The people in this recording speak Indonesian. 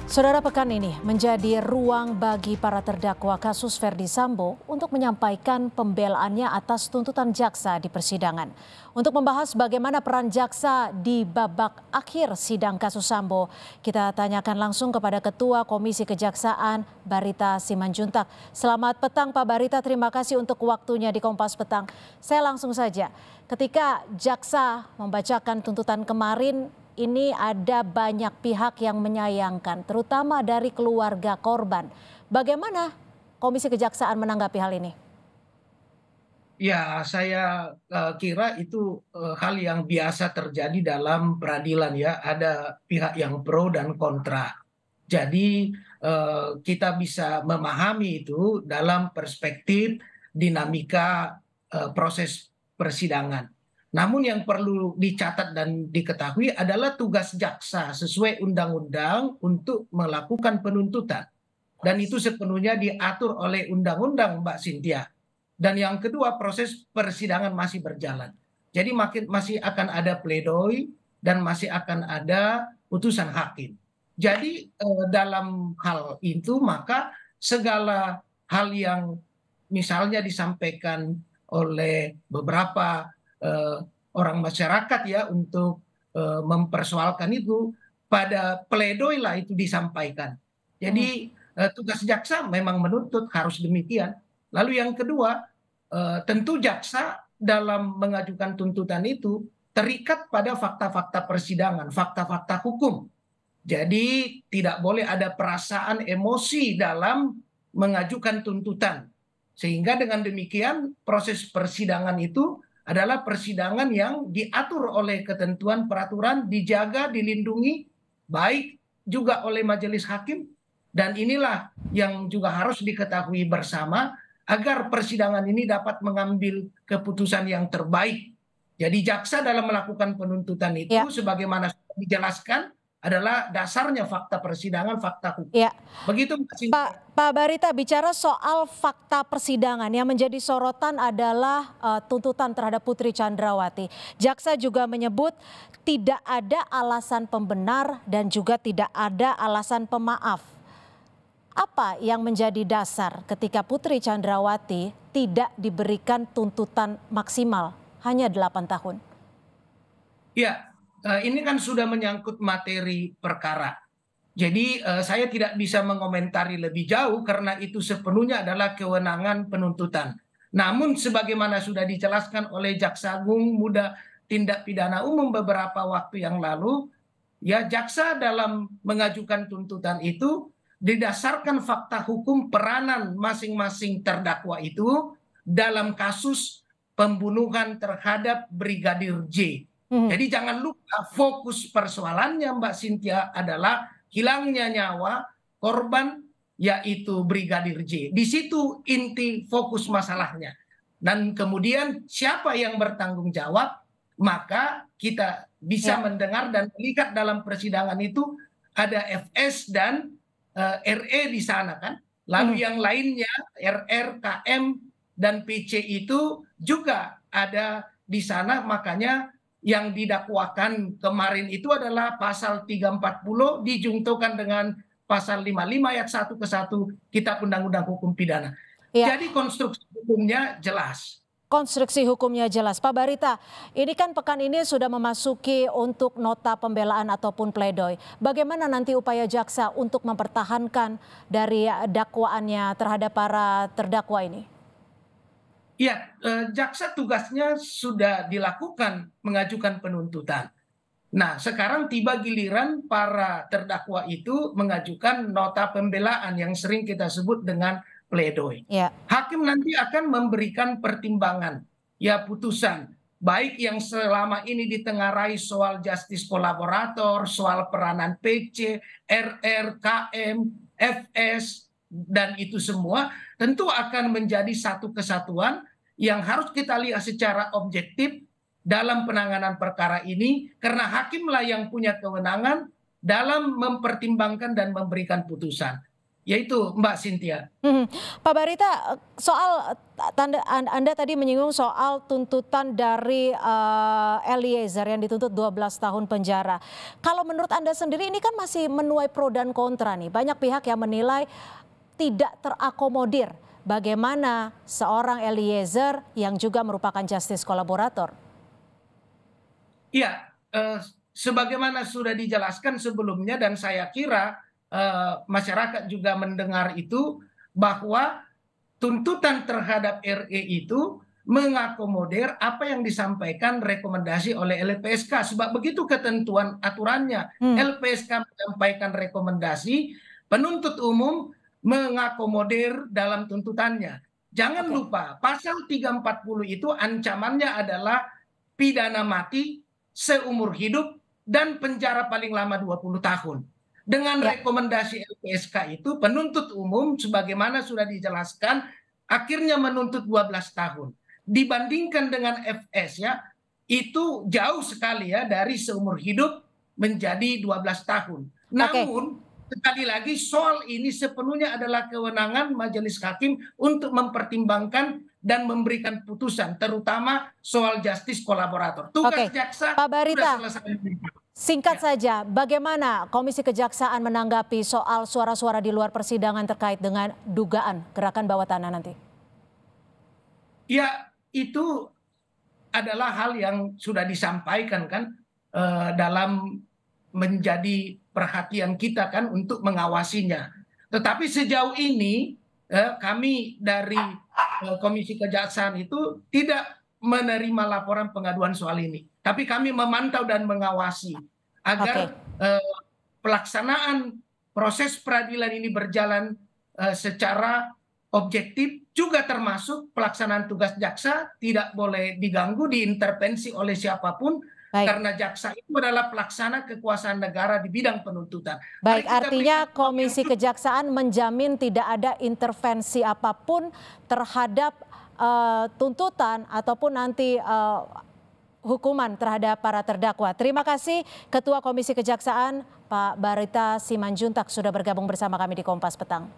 Saudara, pekan ini menjadi ruang bagi para terdakwa kasus Verdi Sambo untuk menyampaikan pembelaannya atas tuntutan jaksa di persidangan. Untuk membahas bagaimana peran jaksa di babak akhir sidang kasus Sambo, kita tanyakan langsung kepada Ketua Komisi Kejaksaan, Barita Simanjuntak. Selamat petang Pak Barita, terima kasih untuk waktunya di Kompas Petang. Saya langsung saja, ketika jaksa membacakan tuntutan kemarin, ini ada banyak pihak yang menyayangkan, terutama dari keluarga korban. Bagaimana Komisi Kejaksaan menanggapi hal ini? Ya, saya kira itu hal yang biasa terjadi dalam peradilan ya. Ada pihak yang pro dan kontra. Jadi kita bisa memahami itu dalam perspektif dinamika proses persidangan. Namun yang perlu dicatat dan diketahui adalah tugas jaksa sesuai undang-undang untuk melakukan penuntutan. Dan itu sepenuhnya diatur oleh undang-undang, Mbak Cynthia. Dan yang kedua, proses persidangan masih berjalan. Jadi masih akan ada pledoi dan masih akan ada putusan hakim. Jadi dalam hal itu maka segala hal yang misalnya disampaikan oleh beberapa eh, orang masyarakat ya untuk mempersoalkan itu pada pledoi lah itu disampaikan. Mhm. Jadi tugas jaksa memang menuntut harus demikian. Lalu yang kedua, tentu jaksa dalam mengajukan tuntutan itu terikat pada fakta-fakta persidangan, fakta-fakta hukum. Jadi tidak boleh ada perasaan emosi dalam mengajukan tuntutan. Sehingga dengan demikian proses persidangan itu adalah persidangan yang diatur oleh ketentuan peraturan, dijaga, dilindungi, baik juga oleh majelis hakim. Dan inilah yang juga harus diketahui bersama agar persidangan ini dapat mengambil keputusan yang terbaik. Jadi jaksa dalam melakukan penuntutan Ya, itu sebagaimana sudah dijelaskan adalah dasarnya fakta persidangan, fakta hukum. ya. Begitu Mbak Cynthia. Pak Barita, bicara soal fakta persidangan yang menjadi sorotan adalah tuntutan terhadap Putri Chandrawati. Jaksa juga menyebut tidak ada alasan pembenar dan juga tidak ada alasan pemaaf. Apa yang menjadi dasar ketika Putri Chandrawati tidak diberikan tuntutan maksimal hanya 8 tahun? Ya, ini kan sudah menyangkut materi perkara. Jadi saya tidak bisa mengomentari lebih jauh karena itu sepenuhnya adalah kewenangan penuntutan. Namun sebagaimana sudah dijelaskan oleh Jaksa Agung Muda Tindak Pidana Umum beberapa waktu yang lalu, ya jaksa dalam mengajukan tuntutan itu didasarkan fakta hukum peranan masing-masing terdakwa itu dalam kasus pembunuhan terhadap Brigadir J. Mhm. Jadi jangan lupa fokus persoalannya Mbak Cynthia adalah hilangnya nyawa korban yaitu Brigadir J. Di situ inti fokus masalahnya. Dan kemudian siapa yang bertanggung jawab, maka kita bisa Ya. mendengar dan melihat dalam persidangan itu ada FS dan RE di sana kan. Mhm. Lalu yang lainnya RR, KM, dan PC itu juga ada di sana, makanya yang didakwakan kemarin itu adalah pasal 340 dijungtokan dengan pasal 55 ayat 1 ke 1 Kitab Undang-Undang Hukum Pidana. Ya. Jadi konstruksi hukumnya jelas. Konstruksi hukumnya jelas. Pak Barita, ini kan pekan ini sudah memasuki untuk nota pembelaan ataupun pledoi. Bagaimana nanti upaya jaksa untuk mempertahankan dari dakwaannya terhadap para terdakwa ini? Ya, jaksa tugasnya sudah dilakukan mengajukan penuntutan. Nah, sekarang tiba giliran para terdakwa itu mengajukan nota pembelaan yang sering kita sebut dengan pledoi. Ya. Hakim nanti akan memberikan pertimbangan, ya putusan, baik yang selama ini ditengarai soal justice kolaborator, soal peranan PC, RR, KM, FS, dan itu semua tentu akan menjadi satu kesatuan yang harus kita lihat secara objektif dalam penanganan perkara ini karena hakimlah yang punya kewenangan dalam mempertimbangkan dan memberikan putusan. Yaitu Mbak Cynthia. Mhm. Pak Barita, soal Anda tadi menyinggung soal tuntutan dari Eliezer yang dituntut 12 tahun penjara. Kalau menurut Anda sendiri ini kan masih menuai pro dan kontra nih. Banyak pihak yang menilai tidak terakomodir bagaimana seorang Eliezer yang juga merupakan justice kolaborator. Iya, sebagaimana sudah dijelaskan sebelumnya dan saya kira masyarakat juga mendengar itu bahwa tuntutan terhadap RE itu mengakomodir apa yang disampaikan rekomendasi oleh LPSK. Sebab begitu ketentuan aturannya, Hmm, LPSK menyampaikan rekomendasi, penuntut umum mengakomodir dalam tuntutannya. Jangan oke, lupa, pasal 340 itu ancamannya adalah pidana mati seumur hidup dan penjara paling lama 20 tahun. Dengan ya, rekomendasi LPSK itu penuntut umum sebagaimana sudah dijelaskan akhirnya menuntut 12 tahun. Dibandingkan dengan FS ya, itu jauh sekali ya dari seumur hidup menjadi 12 tahun. oke. Namun sekali lagi soal ini sepenuhnya adalah kewenangan majelis hakim untuk mempertimbangkan dan memberikan putusan terutama soal justice kolaborator. Tugas Oke, jaksa Pak sudah Barita, selesai. singkat Ya. saja, bagaimana Komisi Kejaksaan menanggapi soal suara-suara di luar persidangan terkait dengan dugaan gerakan bawah tanah nanti? Ya, itu adalah hal yang sudah disampaikan kan dalam menjadi perhatian kita kan untuk mengawasinya. Tetapi sejauh ini kami dari Komisi Kejaksaan itu tidak menerima laporan pengaduan soal ini. Tapi kami memantau dan mengawasi Oke, agar pelaksanaan proses peradilan ini berjalan secara objektif, juga termasuk pelaksanaan tugas jaksa tidak boleh diganggu, diintervensi oleh siapapun, baik. karena jaksa itu adalah pelaksana kekuasaan negara di bidang penuntutan. Mari Baik, kita berikan artinya ruang yang Komisi Kejaksaan menjamin tidak ada intervensi apapun terhadap tuntutan ataupun nanti hukuman terhadap para terdakwa. Terima kasih Ketua Komisi Kejaksaan Pak Barita Simanjuntak sudah bergabung bersama kami di Kompas Petang.